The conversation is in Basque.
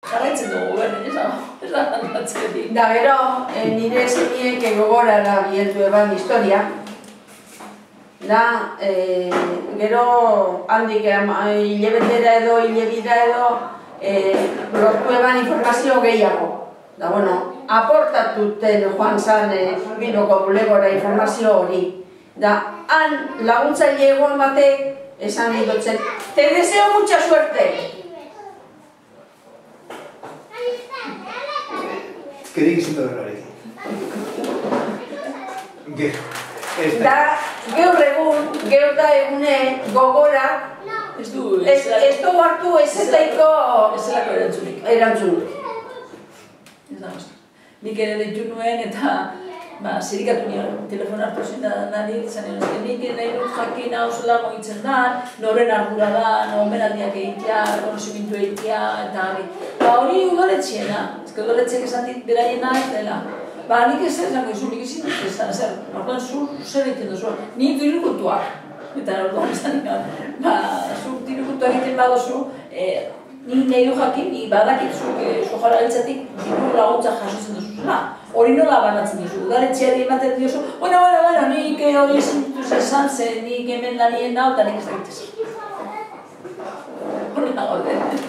Jarraitzen dugu berren, ez da handatzeri. Da gero, nire zeniek gogorara bieldu eban historia. Da, gero handik hilebetera edo, hilebira edo, lortu eban informazio gehiago. Da, bueno, aportatuten joan zan Bilboko bulegora informazio hori. Da, han laguntzaile egon batek esan nahi dutzen, te deseo mucha suerte. Kerik izin dut hori. Da, gaur egun, gaur da egune gogora, ez dugu hartu ez etaiko erantzunik. Nik ere deitu nuen eta zirikatu nion, telefon hartu zen da nari, nik nahi dut jakin hau zela mogitzen da, noren ardura da, omenaldiak egitea, rekonozimentu egitea, eta hori udaletxiena, udaletxeak esan dit beraiena ez dela. Nik ez zango izu, nik ezin dut ezan, orduan zer egiten duzu, nik dirukutuak, eta orduan izan zu dirukutuak egiten badozu, nik nahi du jakin, nik badakitzuk sojara eltsatik diru laguntza jasotzen duzuzela. Hori nola banatzen duzu, udaletxeari ematen diozu, bueno, nik hori ezin dutuz esan zen, nik hemen lanien nau, eta nik ez dakitez. Hori nago den.